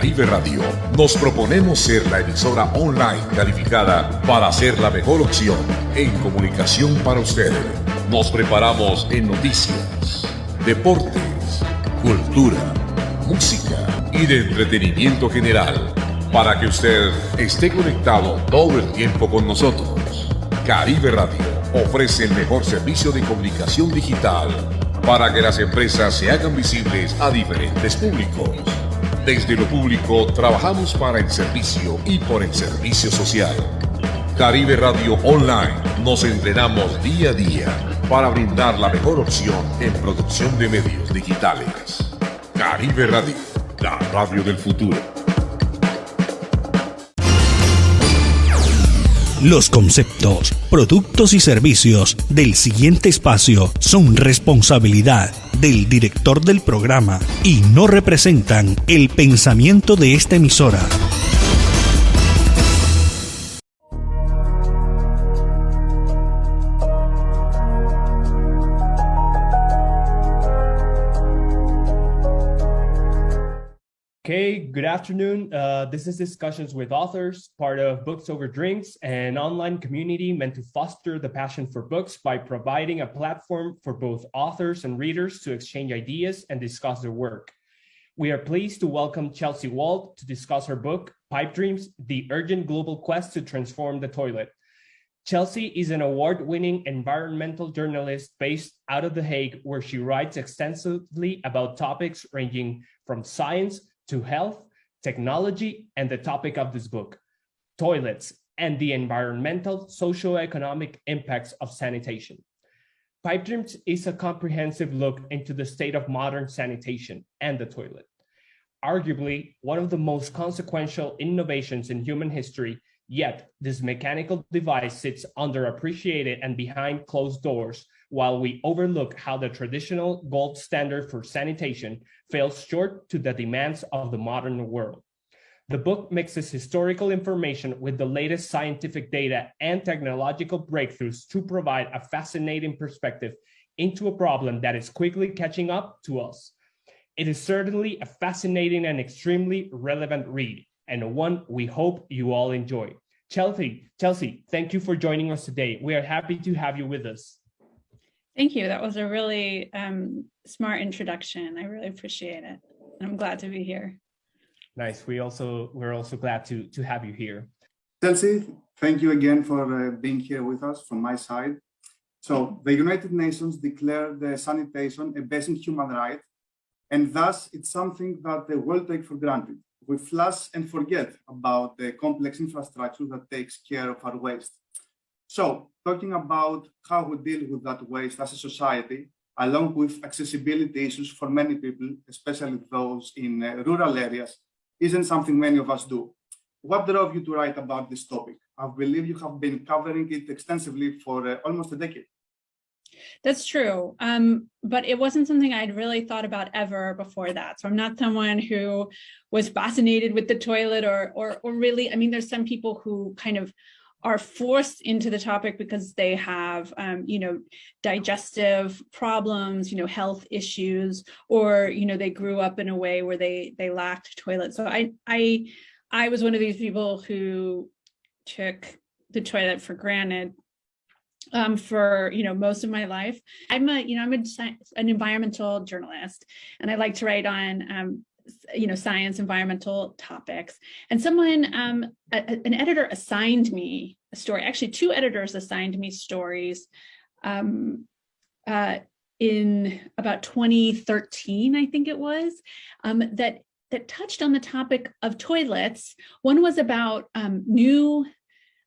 Caribe Radio nos proponemos ser la emisora online calificada para ser la mejor opción en comunicación para usted. Nos preparamos en noticias, deportes, cultura, música y de entretenimiento general para que usted esté conectado todo el tiempo con nosotros. Caribe Radio ofrece el mejor servicio de comunicación digital para que las empresas se hagan visibles a diferentes públicos. Desde lo público trabajamos para el servicio y por el servicio social. Caribe Radio Online nos entrenamos día a día para brindar la mejor opción en producción de medios digitales. Caribe Radio, la radio del futuro. Los conceptos, productos y servicios del siguiente espacio son responsabilidad del director del programa y no representan el pensamiento de esta emisora. Okay, good afternoon. This is Discussions with Authors, part of Books Over Drinks, an online community meant to foster the passion for books by providing a platform for both authors and readers to exchange ideas and discuss their work. We are pleased to welcome Chelsea Wald to discuss her book, Pipe Dreams, The Urgent Global Quest to Transform the Toilet. Chelsea is an award-winning environmental journalist based out of The Hague, where she writes extensively about topics ranging from science to health, technology, and the topic of this book, toilets and the environmental, socio-economic impacts of sanitation. Pipe Dreams is a comprehensive look into the state of modern sanitation and the toilet. Arguably, one of the most consequential innovations in human history, yet this mechanical device sits underappreciated and behind closed doors, while we overlook how the traditional gold standard for sanitation falls short to the demands of the modern world. The book mixes historical information with the latest scientific data and technological breakthroughs to provide a fascinating perspective into a problem that is quickly catching up to us. It is certainly a fascinating and extremely relevant read, and one we hope you all enjoy. Chelsea, thank you for joining us today. We are happy to have you with us. Thank you. That was a really smart introduction. I really appreciate it. I'm glad to be here. Nice. We're also glad to have you here. Chelsea, thank you again for being here with us from my side. So the United Nations declared sanitation a basic human right, and thus it's something that the world takes for granted. We flash and forget about the complex infrastructure that takes care of our waste. So, talking about how we deal with that waste as a society, along with accessibility issues for many people, especially those in rural areas, isn't something many of us do. What drove you to write about this topic? I believe you have been covering it extensively for almost a decade. That's true, but it wasn't something I'd really thought about ever before that. So I'm not someone who was fascinated with the toilet or really, I mean, there's some people who kind of are forced into the topic because they have, digestive problems, health issues, or, they grew up in a way where they lacked toilets. So I was one of these people who took the toilet for granted for, most of my life. I'm an environmental journalist, and I like to write on, science, environmental topics. And someone, an editor assigned me a story. Actually, two editors assigned me stories in about 2013, I think it was, that touched on the topic of toilets. One was about new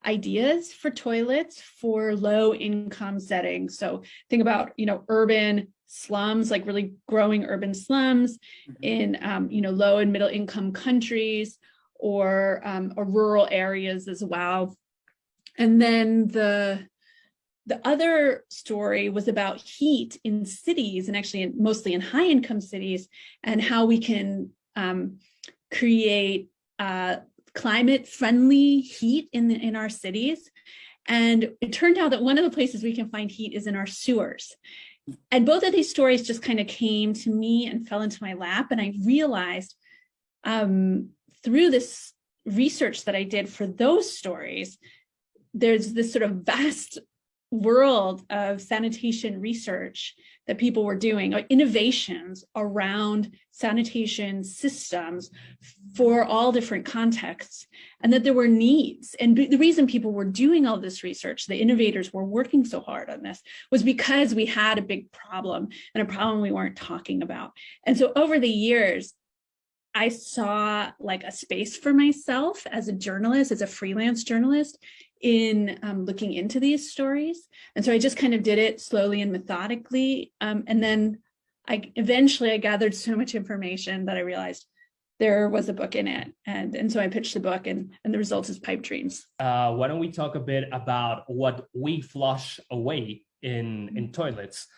ideas for toilets for low income settings. So think about, urban slums, like really growing urban slums in, low and middle income countries or rural areas as well. And then the other story was about heat in cities, and actually mostly in high income cities, and how we can create climate friendly heat in our cities. And it turned out that one of the places we can find heat is in our sewers. And both of these stories just kind of came to me and fell into my lap. And I realized through this research that I did for those stories, there's this sort of vast world of sanitation research that people were doing, or innovations around sanitation systems for all different contexts, and that there were needs. And the reason people were doing all this research, the innovators were working so hard on this, was because we had a big problem, and a problem we weren't talking about. And so over the years, I saw like a space for myself as a journalist, as a freelance journalist, in looking into these stories. And so I just kind of did it slowly and methodically. And then eventually I gathered so much information that I realized there was a book in it. And so I pitched the book, and the result is Pipe Dreams. Why don't we talk a bit about what we flush away in toilets?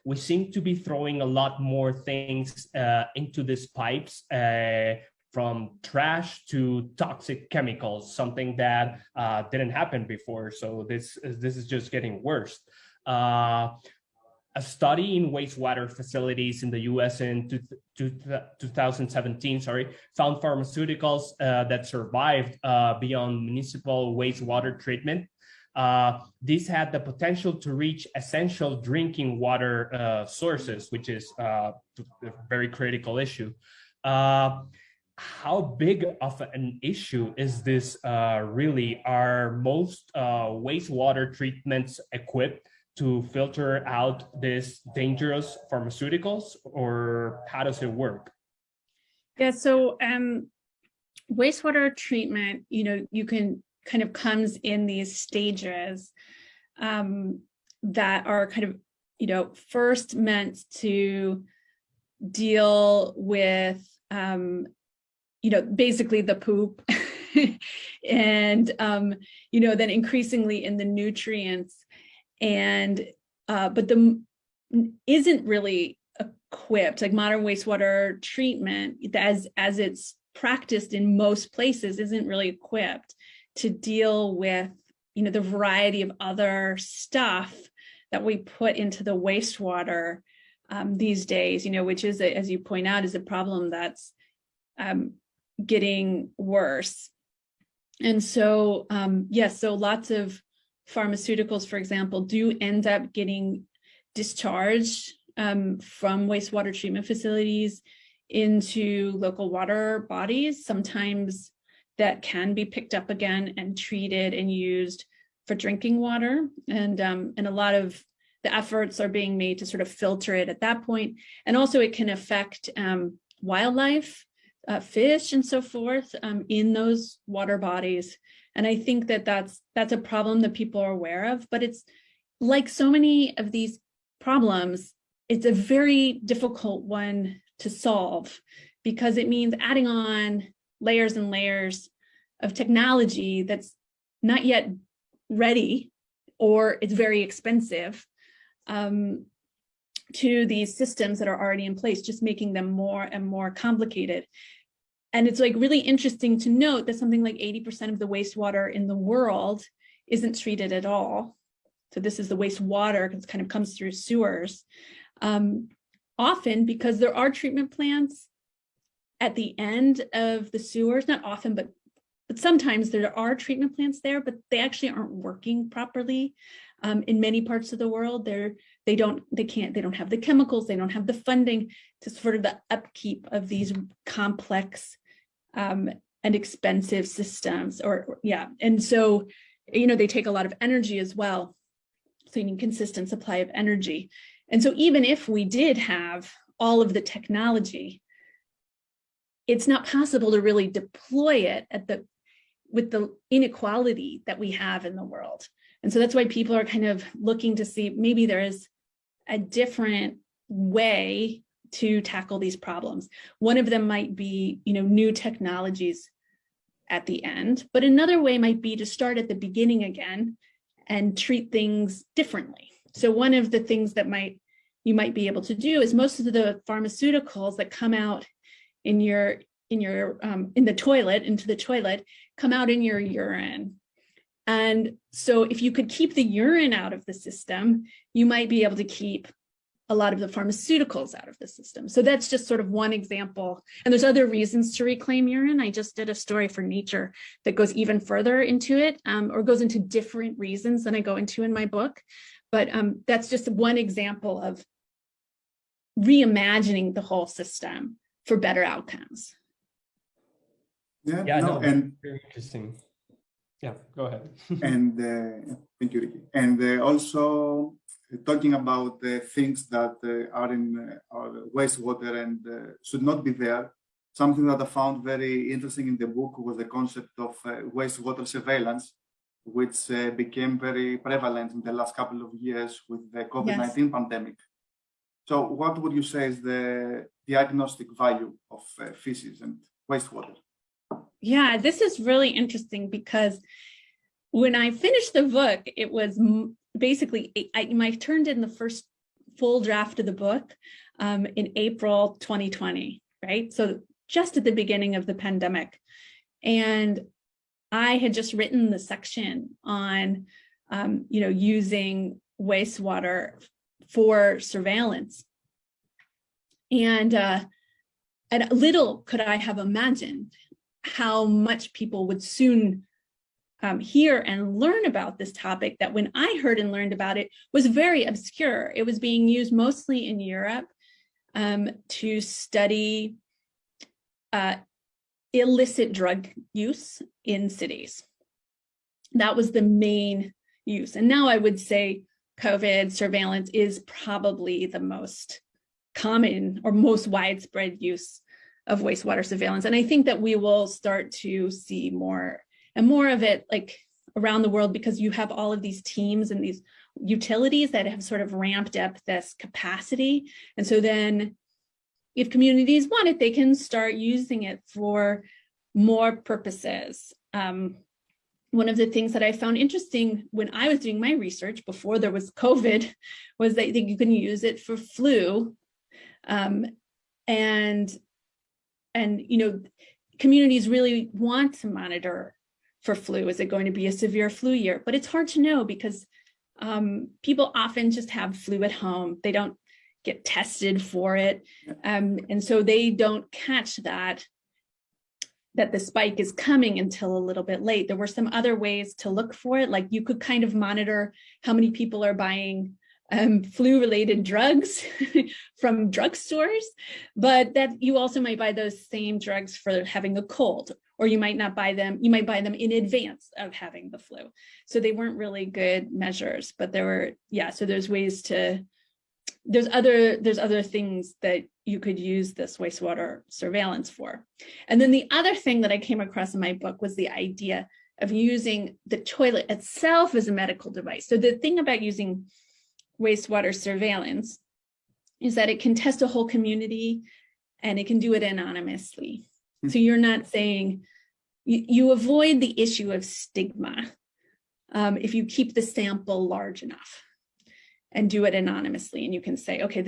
We seem to be throwing a lot more things into these pipes, from trash to toxic chemicals, something that didn't happen before. So this is just getting worse. A study in wastewater facilities in the US in 2017, found pharmaceuticals that survived beyond municipal wastewater treatment. These had the potential to reach essential drinking water sources, which is a very critical issue. How big of an issue is this really? Are most wastewater treatments equipped to filter out these dangerous pharmaceuticals, or how does it work? Yeah, so wastewater treatment, you can kind of comes in these stages that are kind of, first meant to deal with, basically the poop and, then increasingly in the nutrients, and, but isn't really equipped, like modern wastewater treatment as it's practiced in most places, isn't really equipped to deal with, the variety of other stuff that we put into the wastewater these days, which is, as you point out, is a problem that's getting worse. And so, yes, so lots of pharmaceuticals, for example, do end up getting discharged from wastewater treatment facilities into local water bodies. Sometimes that can be picked up again and treated and used for drinking water. And a lot of the efforts are being made to sort of filter it at that point. And also it can affect wildlife, fish and so forth in those water bodies. And I think that that's a problem that people are aware of, but it's like so many of these problems, it's a very difficult one to solve, because it means adding on layers and layers of technology that's not yet ready, or it's very expensive to these systems that are already in place, just making them more and more complicated. And it's like really interesting to note that something like 80% of the wastewater in the world isn't treated at all. So this is the wastewater, it kind of comes through sewers. Often because there are treatment plants at the end of the sewers, not often, but sometimes there are treatment plants there, but they actually aren't working properly. In many parts of the world, they don't have the chemicals, they don't have the funding to sort of the upkeep of these complex and expensive systems, and so they take a lot of energy as well. So you need consistent supply of energy. And so even if we did have all of the technology, it's not possible to really deploy it with the inequality that we have in the world. And so that's why people are kind of looking to see maybe there is a different way to tackle these problems. One of them might be, new technologies at the end, but another way might be to start at the beginning again and treat things differently. So one of the things that you might be able to do is most of the pharmaceuticals that come out in the toilet come out in your urine. And so if you could keep the urine out of the system, you might be able to keep a lot of the pharmaceuticals out of the system. So that's just sort of one example. And there's other reasons to reclaim urine. I just did a story for Nature that goes even further into it, or goes into different reasons than I go into in my book. But that's just one example of reimagining the whole system for better outcomes. Yeah, no, and very interesting. Yeah, go ahead. and thank you, Ricky. And also talking about things that are in our wastewater and should not be there. Something that I found very interesting in the book was the concept of wastewater surveillance, which became very prevalent in the last couple of years with the COVID-19 pandemic. So what would you say is the diagnostic value of feces and wastewater? Yeah, this is really interesting because when I finished the book, it was basically, I turned in the first full draft of the book in April 2020, right? So just at the beginning of the pandemic. And I had just written the section on, using wastewater for surveillance. And little could I have imagined how much people would soon hear and learn about this topic that when I heard and learned about it was very obscure. It was being used mostly in Europe to study illicit drug use in cities. That was the main use. And now I would say COVID surveillance is probably the most common or most widespread use of wastewater surveillance. And I think that we will start to see more and more of it like around the world, because you have all of these teams and these utilities that have sort of ramped up this capacity. And so then if communities want it, they can start using it for more purposes. One of the things that I found interesting when I was doing my research before there was COVID was that you can use it for flu. Communities really want to monitor for flu. Is it going to be a severe flu year? But it's hard to know because people often just have flu at home. They don't get tested for it. And so they don't catch that the spike is coming until a little bit late. There were some other ways to look for it. Like you could kind of monitor how many people are buying flu-related drugs from drugstores, but that you also might buy those same drugs for having a cold, or you might not buy them. You might buy them in advance of having the flu. So they weren't really good measures, but there were, so there's ways to, there's other things that you could use this wastewater surveillance for. And then the other thing that I came across in my book was the idea of using the toilet itself as a medical device. So the thing about using wastewater surveillance is that it can test a whole community and it can do it anonymously. So you're not saying, you avoid the issue of stigma if you keep the sample large enough and do it anonymously. And you can say, okay,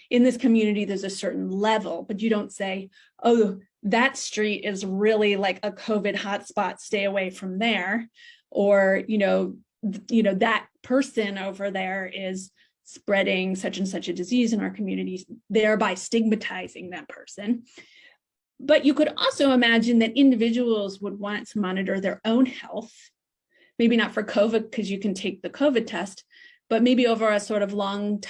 in this community, there's a certain level, but you don't say, oh, that street is really like a COVID hotspot, stay away from there. Or, that person over there is spreading such and such a disease in our communities, thereby stigmatizing that person. But you could also imagine that individuals would want to monitor their own health, maybe not for COVID because you can take the COVID test, but maybe over a sort of long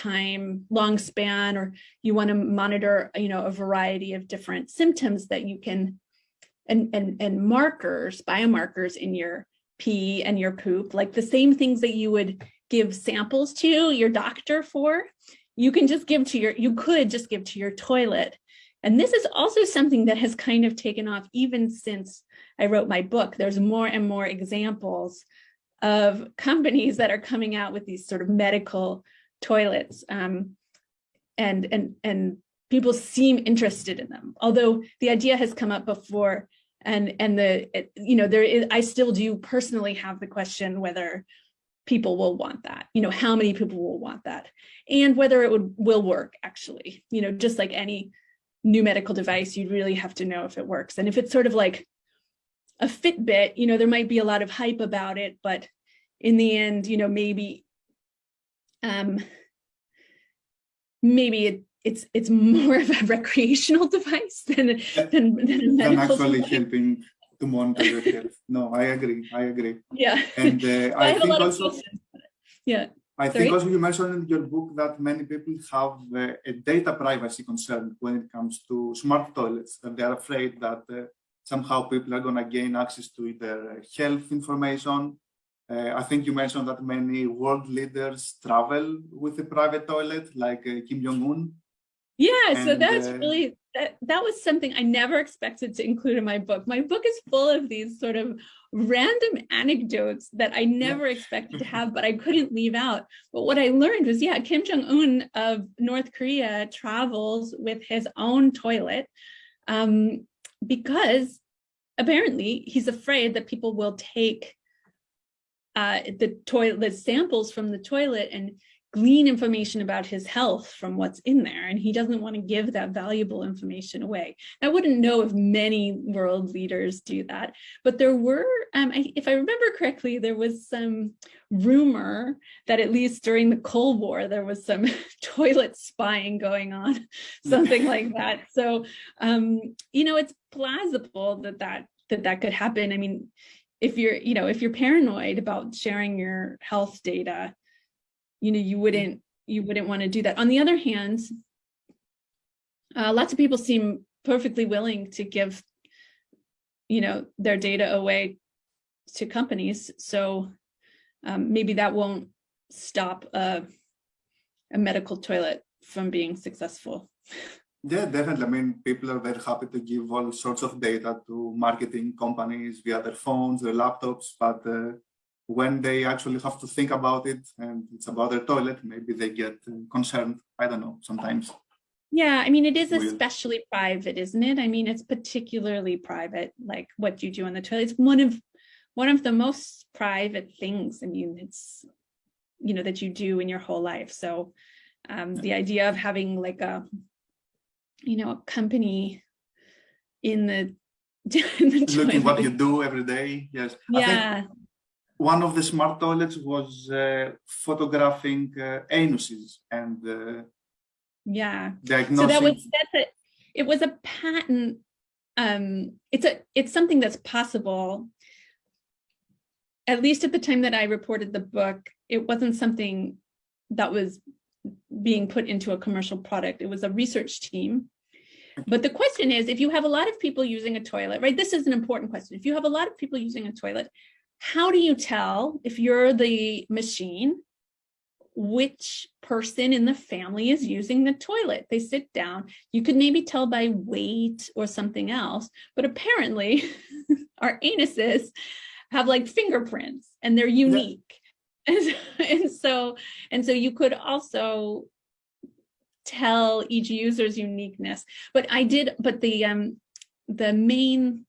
span, or you want to monitor, a variety of different symptoms that you can, and markers, biomarkers in your pee and your poop, like the same things that you would give samples to your doctor for, you could just give to your toilet. And this is also something that has kind of taken off even since I wrote my book. There's more and more examples of companies that are coming out with these sort of medical toilets, and people seem interested in them. Although the idea has come up before, I still do personally have the question whether people will want that, how many people will want that, and whether it will work actually. Just like any new medical device, you'd really have to know if it works. And if it's sort of like a Fitbit, there might be a lot of hype about it, but in the end, maybe maybe it's more of a recreational device than a medical actually device. helping to monitor your health. No, I agree. Yeah. And I have a lot of questions. Yeah. I think also you mentioned in your book that many people have a data privacy concern when it comes to smart toilets, and they're afraid that somehow people are going to gain access to their health information. I think you mentioned that many world leaders travel with a private toilet, like Kim Jong-un. Yeah, so that's really, that was something I never expected to include in my book. My book is full of these sort of random anecdotes that I never expected to have, but I couldn't leave out. But what I learned was, yeah, Kim Jong-un of North Korea travels with his own toilet because apparently he's afraid that people will take the samples from the toilet and glean information about his health from what's in there, and he doesn't want to give that valuable information away. I wouldn't know if many world leaders do that, but there were, if I remember correctly, there was some rumor that at least during the Cold War, there was some toilet spying going on, something like that. So, it's plausible that could happen. I mean, if you're paranoid about sharing your health data, you wouldn't want to do that. On the other hand, lots of people seem perfectly willing to give, their data away to companies. So maybe that won't stop a medical toilet from being successful. Yeah, definitely. I mean, people are very happy to give all sorts of data to marketing companies via their phones, their laptops, but when they actually have to think about it and it's about their toilet, maybe they get concerned. I don't know, sometimes. Yeah, I mean, it is especially private, isn't it? I mean, it's particularly private, like what you do on the toilet. It's one of the most private things. I mean, it's, that you do in your whole life. So the idea of having like a company in the looking what you do every day. Yes. Yeah. I think one of the smart toilets was photographing anuses and diagnosing. So that was it was a patent. It's something that's possible. At least at the time that I reported the book, it wasn't something that was being put into a commercial product. It was a research team. But the question is, if you have a lot of people using a toilet, right? This is an important question. If you have a lot of people using a toilet, how do you tell, if you're the machine, which person in the family is using the toilet? They sit down. You could maybe tell by weight or something else, but apparently our anuses have like fingerprints and they're unique. And so you could also tell each user's uniqueness. But the main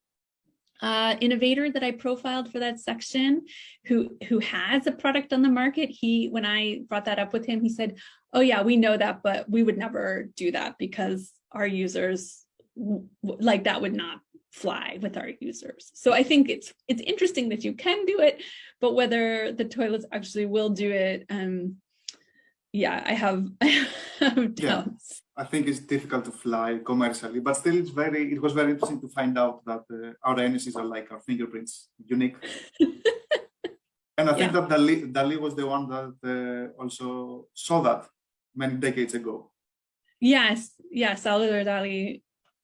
innovator that I profiled for that section, who has a product on the market, when I brought that up with him, he said, "Oh yeah, we know that, but we would never do that because our users, like, that would not fly with our users." So I think it's interesting that you can do it, but whether the toilets actually will do it, I have doubts. Yeah, I think it's difficult to fly commercially, but still it was very interesting to find out that our anuses are like our fingerprints, unique. And I think that Dali was the one that also saw that many decades ago. Yes, Salvador Dali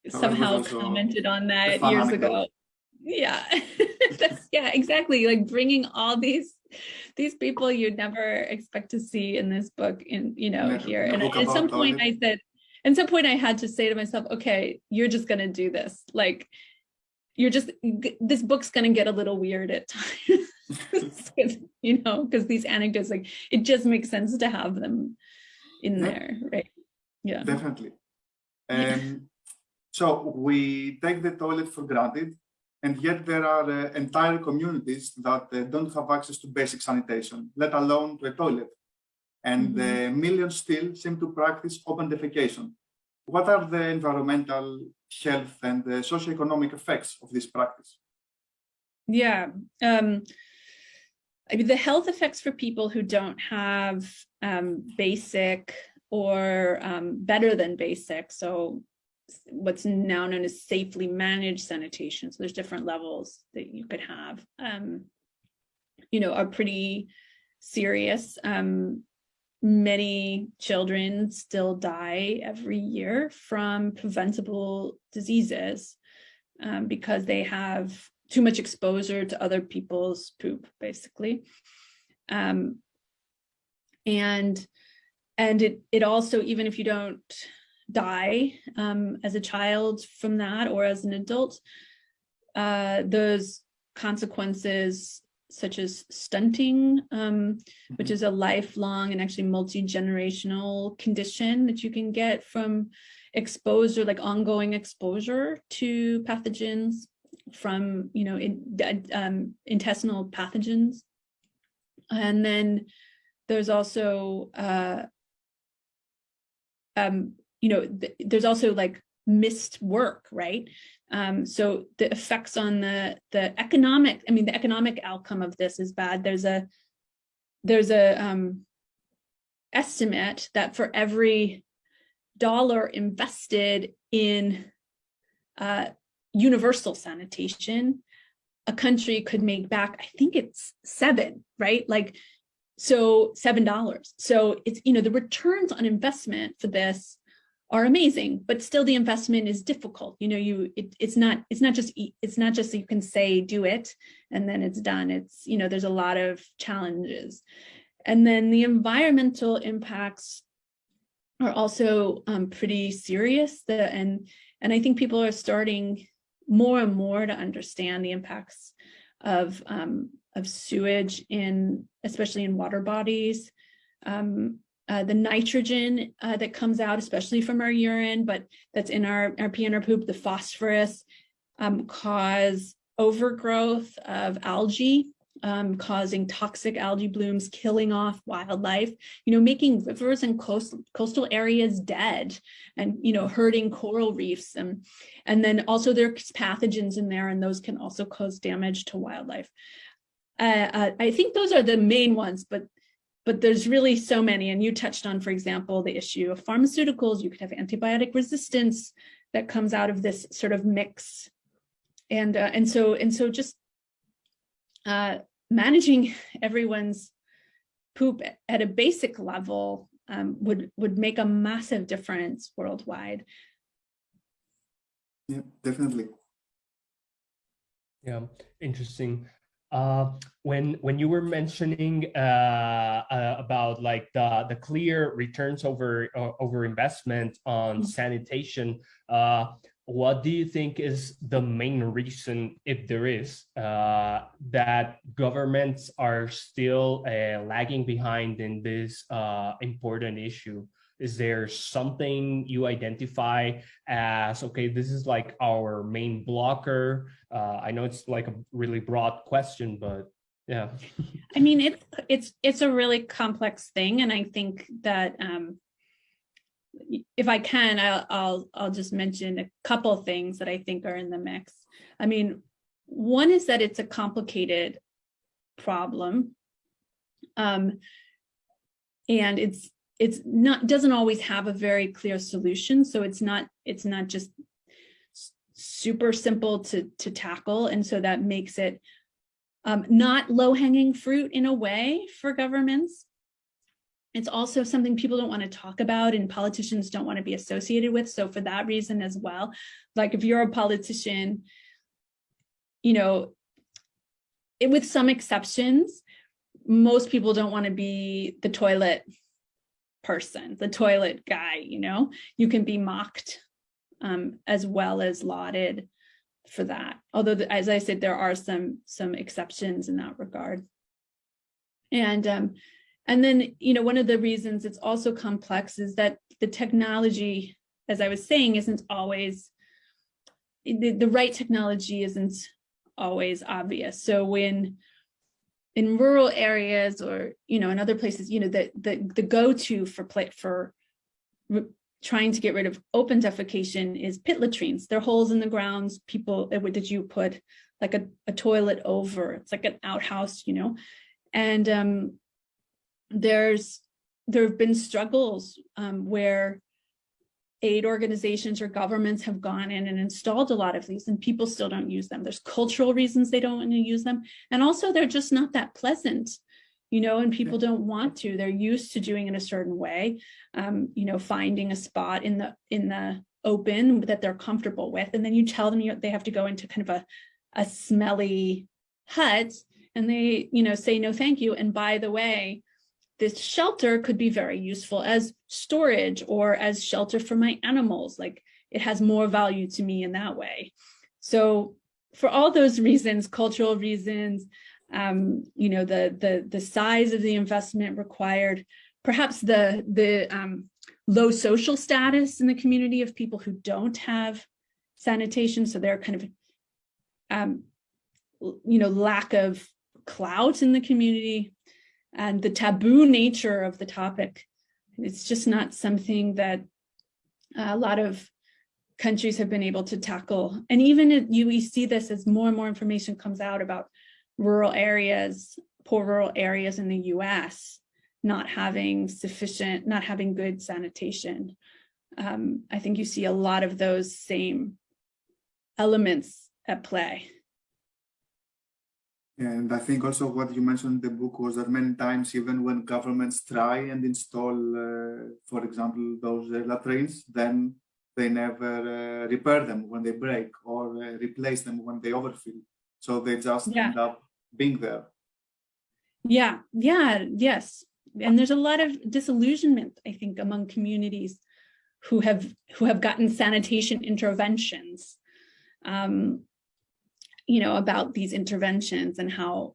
somehow commented on that years ago. Yeah, exactly. Like bringing all these people you'd never expect to see in this book here. And at some point I had to say to myself, okay, you're just going to do this. Like, this book's going to get a little weird at times, because these anecdotes, like, it just makes sense to have them in there, right? Yeah, definitely. So we take the toilet for granted, and yet there are entire communities that don't have access to basic sanitation, let alone to a toilet. And millions still seem to practice open defecation. What are the environmental, health, and socioeconomic effects of this practice? Yeah, I mean, the health effects for people who don't have basic or better than basic. So what's now known as safely managed sanitation. So there's different levels that you could have, are pretty serious. Many children still die every year from preventable diseases because they have too much exposure to other people's poop, basically. And it also, even if you don't die as a child from that or as an adult, those consequences such as stunting, which is a lifelong and actually multi-generational condition that you can get from exposure, like ongoing exposure to pathogens from, intestinal pathogens. And then there's also, there's also like missed work, right? So the effects on the economic outcome of this is bad. There's a estimate that for every dollar invested in universal sanitation, a country could make back, I think it's $7, right? Like, so $7. So it's, the returns on investment for this are amazing, but still the investment is difficult. It's not just that you can say do it and then it's done. It's, there's a lot of challenges. And then the environmental impacts are also pretty serious. And I think people are starting more and more to understand the impacts of sewage especially in water bodies. The nitrogen that comes out, especially from our urine, but that's in our pee and our poop, the phosphorus, cause overgrowth of algae, causing toxic algae blooms, killing off wildlife, making rivers and coastal areas dead and, hurting coral reefs. And then also there's pathogens in there, and those can also cause damage to wildlife. I think those are the main ones, but there's really so many. And you touched on, for example, the issue of pharmaceuticals. You could have antibiotic resistance that comes out of this sort of mix. And so just managing everyone's poop at a basic level would make a massive difference worldwide. Yeah, definitely. Yeah, interesting. When you were mentioning about like the clear returns over investment on sanitation, what do you think is the main reason, if there is, that governments are still lagging behind in this important issue? Is there something you identify as, okay, this is like our main blocker? I know it's like a really broad question, but yeah. I mean, it's a really complex thing. And I think that if I can, I'll just mention a couple of things that I think are in the mix. I mean, one is that it's a complicated problem. And doesn't always have a very clear solution. So it's not just super simple to tackle. And so that makes it not low-hanging fruit in a way for governments. It's also something people don't want to talk about and politicians don't want to be associated with. So for that reason as well, like if you're a politician, with some exceptions, most people don't want to be the toilet person, the toilet guy. You can be mocked as well as lauded for that. Although, as I said, there are some exceptions in that regard. And then, one of the reasons it's also complex is that the technology, as I was saying, isn't always, the right technology isn't always obvious. So when in rural areas or, in other places, the go-to for trying to get rid of open defecation is pit latrines. They're holes in the grounds, that you put like a toilet over. It's like an outhouse, and there's there have been struggles where aid organizations or governments have gone in and installed a lot of these, and people still don't use them. There's cultural reasons they don't want to use them. And also they're just not that pleasant, you know, and people don't want to. They're used to doing it a certain way, you know, finding a spot in the open that they're comfortable with. And then you tell them they have to go into kind of a smelly hut, and they, you know, say, no, thank you. And by the way, this shelter could be very useful as storage or as shelter for my animals. Like, it has more value to me in that way. So for all those reasons, cultural reasons, you know, the size of the investment required, perhaps the low social status in the community of people who don't have sanitation. So they're kind of, you know, lack of clout in the community, and the taboo nature of the topic. It's just not something that a lot of countries have been able to tackle. And even we see this as more and more information comes out about rural areas, poor rural areas in the US, not having good sanitation. I think you see a lot of those same elements at play. And I think also what you mentioned in the book was that many times, even when governments try and install, for example, those latrines, then they never repair them when they break, or replace them when they overfill. So they just end up being there. Yes. And there's a lot of disillusionment, I think, among communities who have gotten sanitation interventions. You know, about these interventions and how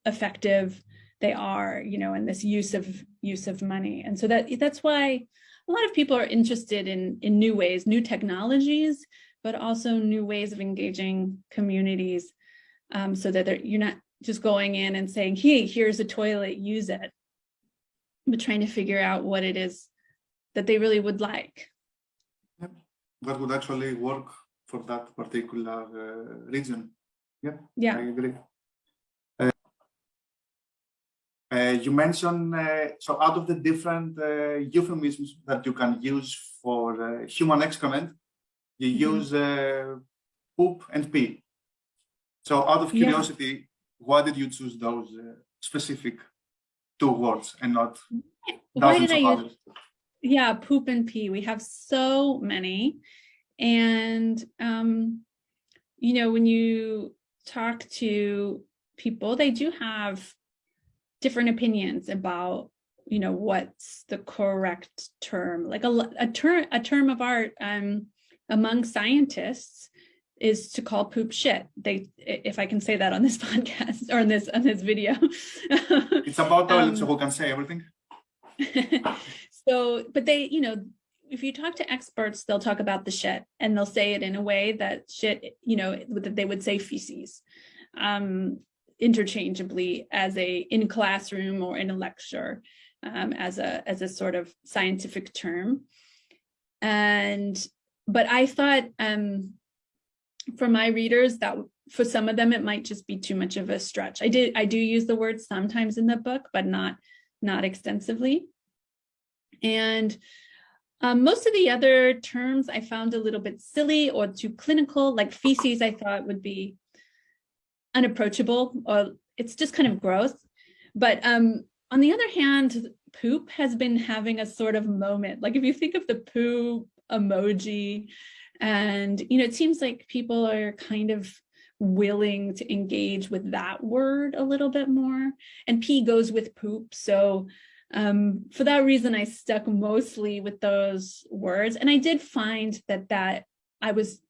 effective they are, you know, and this use of money. And so that's why a lot of people are interested in new ways, new technologies, but also new ways of engaging communities, so that you're not just going in and saying, hey, here's a toilet, use it, but trying to figure out what it is that they really would like. What would actually work for that particular region. Yeah, I agree. You mentioned, so out of the different euphemisms that you can use for human excrement, you use poop and pee. So out of curiosity, why did you choose those specific two words and not dozens of others? Yeah, poop and pee. We have so many. And, you know, when you talk to people, they do have different opinions about, you know, what's the correct term. Like a term of art among scientists is to call poop shit. If I can say that on this podcast or on this video. It's about toilets, so who can say everything. So, but they, you know, if you talk to experts, they'll talk about the shit, and they'll say it in a way that shit, you know, that they would say feces, interchangeably in classroom or in a lecture, as a sort of scientific term. But I thought, for my readers, that for some of them it might just be too much of a stretch. I do use the word sometimes in the book, but not extensively. And most of the other terms I found a little bit silly or too clinical, like feces I thought would be unapproachable, or it's just kind of gross. But on the other hand, poop has been having a sort of moment. Like if you think of the poo emoji, and, you know, it seems like people are kind of willing to engage with that word a little bit more, and pee goes with poop. So for that reason, I stuck mostly with those words. And I did find that I was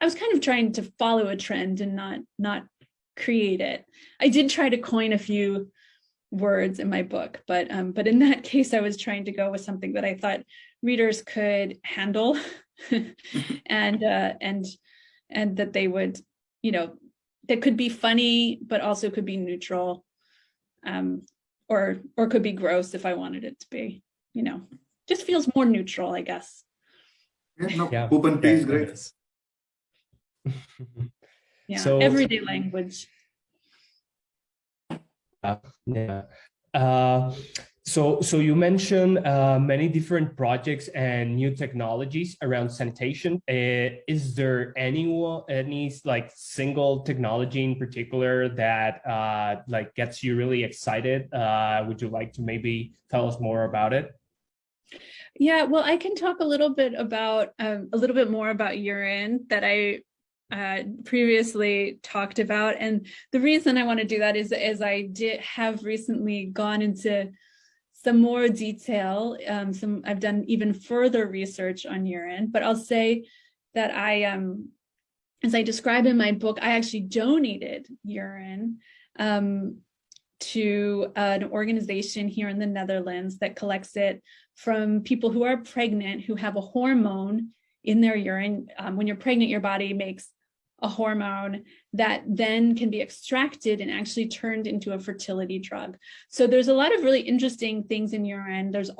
kind of trying to follow a trend and not create it. I did try to coin a few words in my book, but in that case, I was trying to go with something that I thought readers could handle, and that they would, you know, that could be funny, but also could be neutral. Or could be gross if I wanted it to be, you know, just feels more neutral, I guess. Poop and pee is great. So, everyday language. So you mentioned many different projects and new technologies around sanitation. Is there any like single technology in particular that like gets you really excited? Would you like to maybe tell us more about it? Yeah, well, I can talk a little bit more about urine that I previously talked about. And the reason I want to do that is I have recently gone into some more detail. I've done even further research on urine, but I'll say that as I describe in my book, I actually donated urine to an organization here in the Netherlands that collects it from people who are pregnant, who have a hormone in their urine. When you're pregnant, your body makes a hormone that then can be extracted and actually turned into a fertility drug. So there's a lot of really interesting things in urine. There's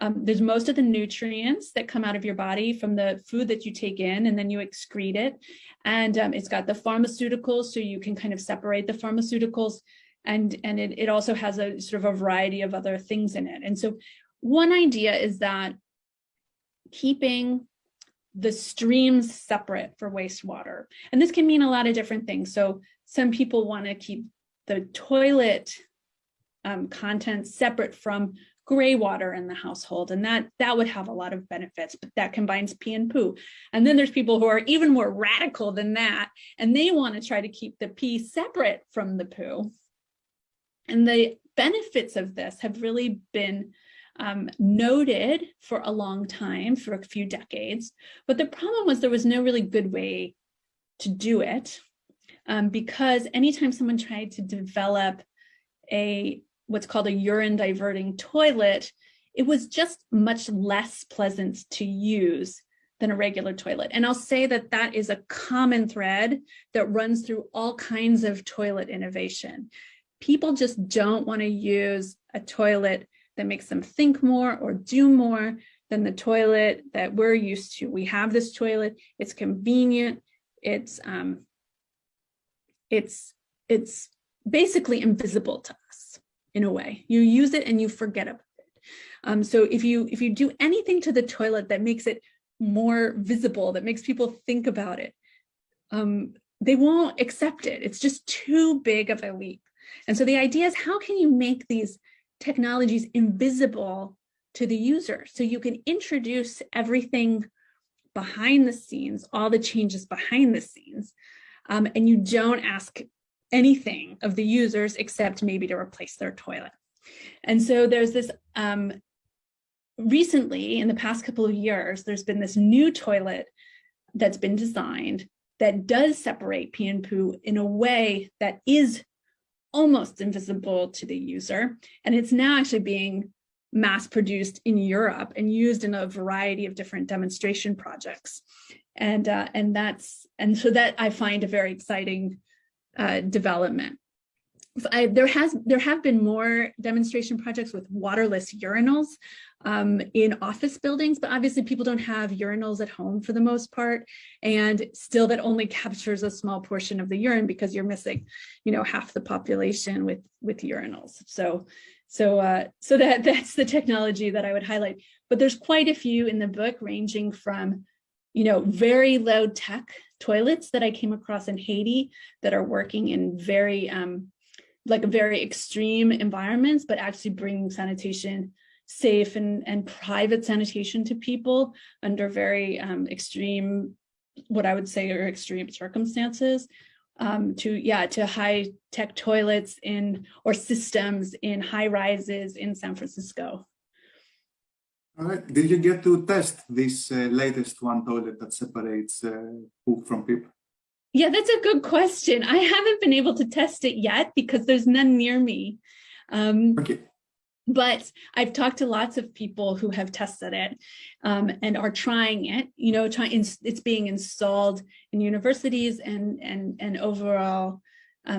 there's most of the nutrients that come out of your body from the food that you take in, and then you excrete it. And it's got the pharmaceuticals, so you can kind of separate the pharmaceuticals. And it also has a sort of a variety of other things in it. And so one idea is that keeping the streams separate for wastewater. And this can mean a lot of different things. So some people want to keep the toilet contents separate from gray water in the household. And that would have a lot of benefits, but that combines pee and poo. And then there's people who are even more radical than that, and they want to try to keep the pee separate from the poo. And the benefits of this have really been noted for a long time, for a few decades. But the problem was there was no really good way to do it, because anytime someone tried to develop what's called a urine diverting toilet, it was just much less pleasant to use than a regular toilet. And I'll say that is a common thread that runs through all kinds of toilet innovation. People just don't want to use a toilet that makes them think more or do more than the toilet that we're used to. We have this toilet, it's convenient, it's basically invisible to us in a way. You use it and you forget about it. So if you do anything to the toilet that makes it more visible, that makes people think about it, they won't accept it. It's just too big of a leap. And so the idea is, how can you make these technologies invisible to the user, so you can introduce everything behind the scenes, all the changes behind the scenes, and you don't ask anything of the users except maybe to replace their toilet. And so there's this, recently, in the past couple of years, there's been this new toilet that's been designed that does separate pee and poo in a way that is almost invisible to the user. And it's now actually being mass produced in Europe and used in a variety of different demonstration projects. And so that I find a very exciting development. There have been more demonstration projects with waterless urinals in office buildings, but obviously people don't have urinals at home for the most part, and still that only captures a small portion of the urine because you're missing, half the population with urinals. So that's the technology that I would highlight. But there's quite a few in the book, ranging from very low tech toilets that I came across in Haiti that are working in very extreme environments, but actually bringing sanitation, safe and private sanitation to people under very extreme, what I would say are extreme circumstances, to high tech toilets or systems in high rises in San Francisco. All right. Did you get to test this latest one toilet that separates poop from poop? Yeah, that's a good question. I haven't been able to test it yet because there's none near me. Okay. But I've talked to lots of people who have tested it and are trying it. It's being installed in universities and overall.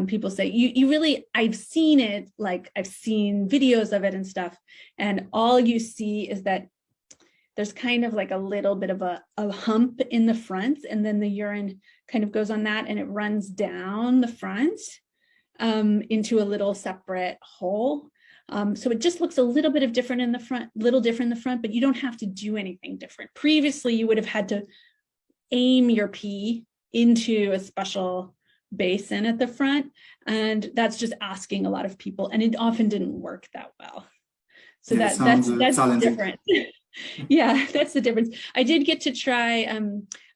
People say you really, I've seen it, I've seen videos of it and stuff, and all you see is that there's kind of like a little bit of a hump in the front, and then the urine kind of goes on that and it runs down the front into a little separate hole. So it just looks a little bit different in the front, but you don't have to do anything different. Previously, you would have had to aim your pee into a special basin at the front, and that's just asking a lot of people, and it often didn't work that well. So that's different. Yeah, that's the difference. I did get to try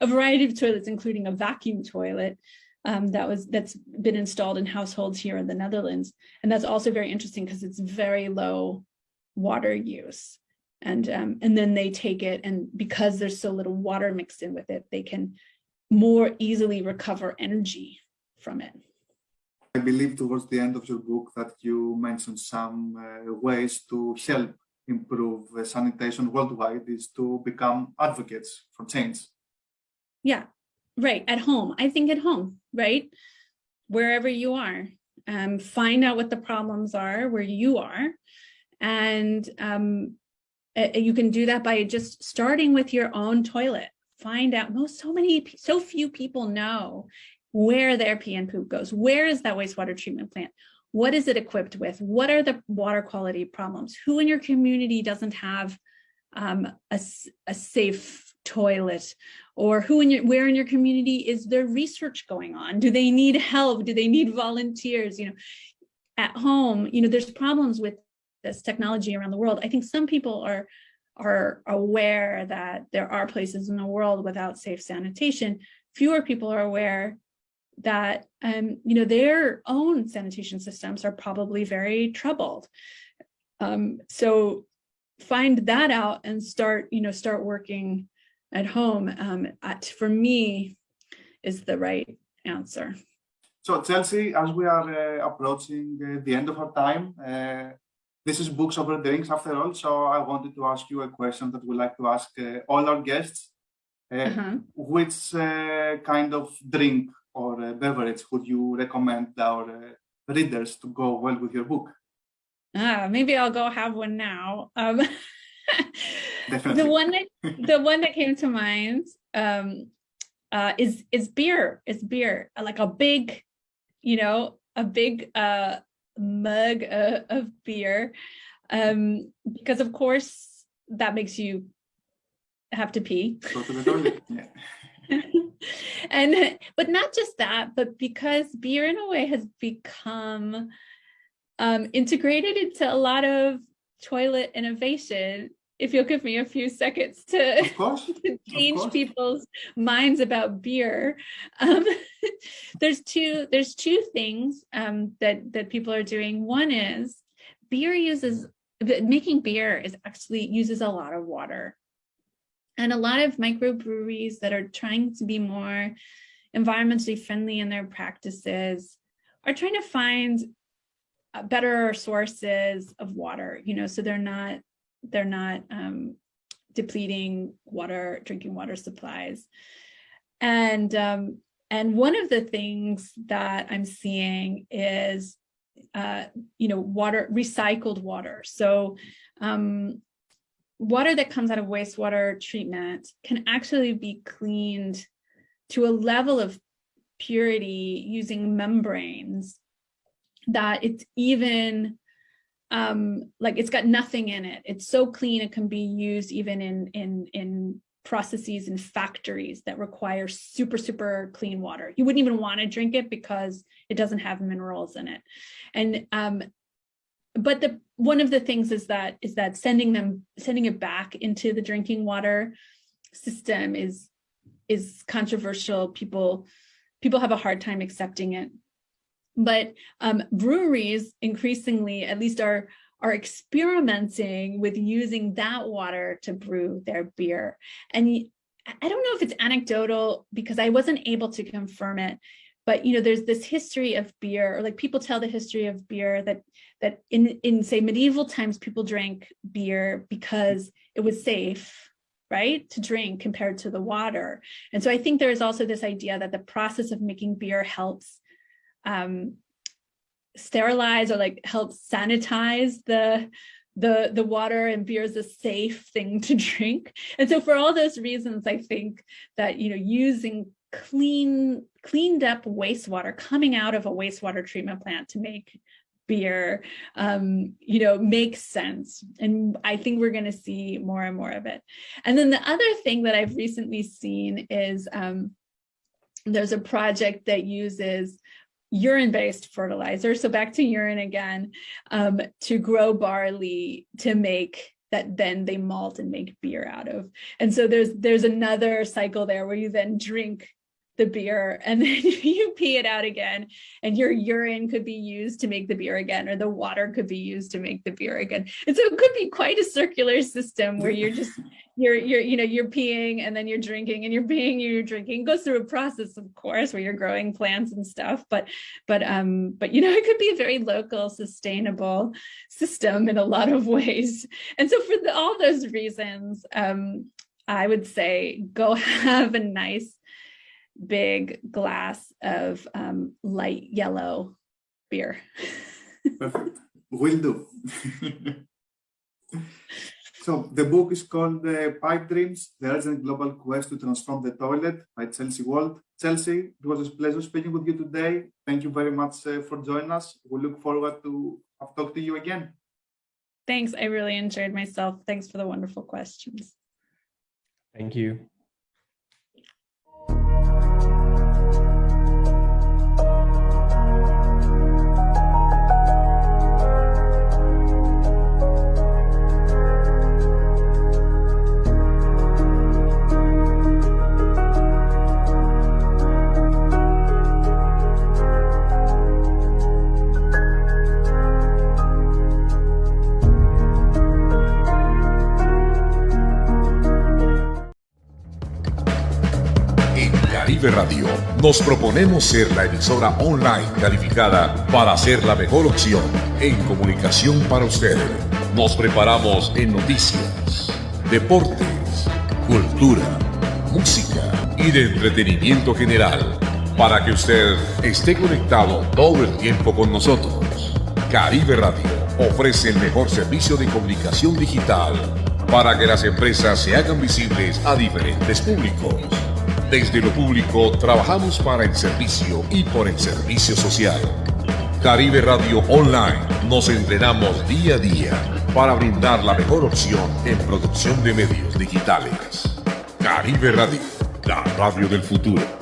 a variety of toilets, including a vacuum toilet that's been installed in households here in the Netherlands, and that's also very interesting because it's very low water use. And then they take it, and because there's so little water mixed in with it, they can more easily recover energy from it. I believe towards the end of your book that you mentioned some ways to help improve sanitation worldwide is to become advocates for change. Yeah, right. At home. I think at home, right? Wherever you are, find out what the problems are where you are. And you can do that by just starting with your own toilet. Find out, so few people know where their pee and poop goes. Where is that wastewater treatment plant? What is it equipped with? What are the water quality problems? Who in your community doesn't have a safe toilet? Or where in your community is there research going on? Do they need help? Do they need volunteers? At home, there's problems with this technology around the world. I think some people are aware that there are places in the world without safe sanitation. Fewer people are aware that their own sanitation systems are probably very troubled. So find that out and start working at home. For me, is the right answer. So Chelsea, as we are approaching the end of our time, this is Books Over Drinks after all. So I wanted to ask you a question that we like to ask all our guests. Which kind of drink or beverage would you recommend our readers to go well with your book? Maybe I'll go have one now. Definitely. The one that came to mind is beer. It's beer, like a big mug of beer, because of course that makes you have to pee. Go to the toilet. Yeah. But not just that, but because beer in a way has become integrated into a lot of toilet innovation. If you'll give me a few seconds to change people's minds about beer, there's two things that people are doing. One is making beer uses a lot of water. And a lot of microbreweries that are trying to be more environmentally friendly in their practices are trying to find better sources of water, so they're not depleting drinking water supplies. And one of the things that I'm seeing is recycled water. So water that comes out of wastewater treatment can actually be cleaned to a level of purity using membranes that it's even it's got nothing in it. It's so clean it can be used even in processes in factories that require super clean water. You wouldn't even want to drink it because it doesn't have minerals in it. And but one of the things is that sending it back into the drinking water system is controversial. People have a hard time accepting it. But breweries increasingly, at least, are experimenting with using that water to brew their beer. And I don't know if it's anecdotal because I wasn't able to confirm it, but there's this history of beer, or like people tell the history of beer that in say medieval times people drank beer because it was safe, right, to drink compared to the water. And so I think there is also this idea that the process of making beer helps sterilize or helps sanitize the water, and beer is a safe thing to drink. And so for all those reasons, I think that using cleaned up wastewater coming out of a wastewater treatment plant to make beer, makes sense. And I think we're going to see more and more of it. And then the other thing that I've recently seen is there's a project that uses urine-based fertilizer. So back to urine again, to grow barley to make that then they malt and make beer out of. And so there's another cycle there where you then drink the beer and then you pee it out again, and your urine could be used to make the beer again, or the water could be used to make the beer again. And so it could be quite a circular system where you're peeing and then you're drinking, and you're peeing and you're drinking. It goes through a process, of course, where you're growing plants and stuff, but it could be a very local, sustainable system in a lot of ways. And so for all those reasons, I would say go have a nice big glass of light yellow beer. Perfect. Will do. So the book is called Pipe Dreams, The Urgent Global Quest to Transform the Toilet by Chelsea Wald. Chelsea, it was a pleasure speaking with you today. Thank you very much for joining us. We look forward to talk to you again. Thanks. I really enjoyed myself. Thanks for the wonderful questions. Thank you. VIVO Radio, nos proponemos ser la emisora online calificada para ser la mejor opción en comunicación para usted. Nos preparamos en noticias, deportes, cultura, música y de entretenimiento general para que usted esté conectado todo el tiempo con nosotros. VIVO Radio ofrece el mejor servicio de comunicación digital para que las empresas se hagan visibles a diferentes públicos. Desde lo público trabajamos para el servicio y por el servicio social. VIVO Radio Online nos entrenamos día a día para brindar la mejor opción en producción de medios digitales. VIVO Radio, la radio del futuro.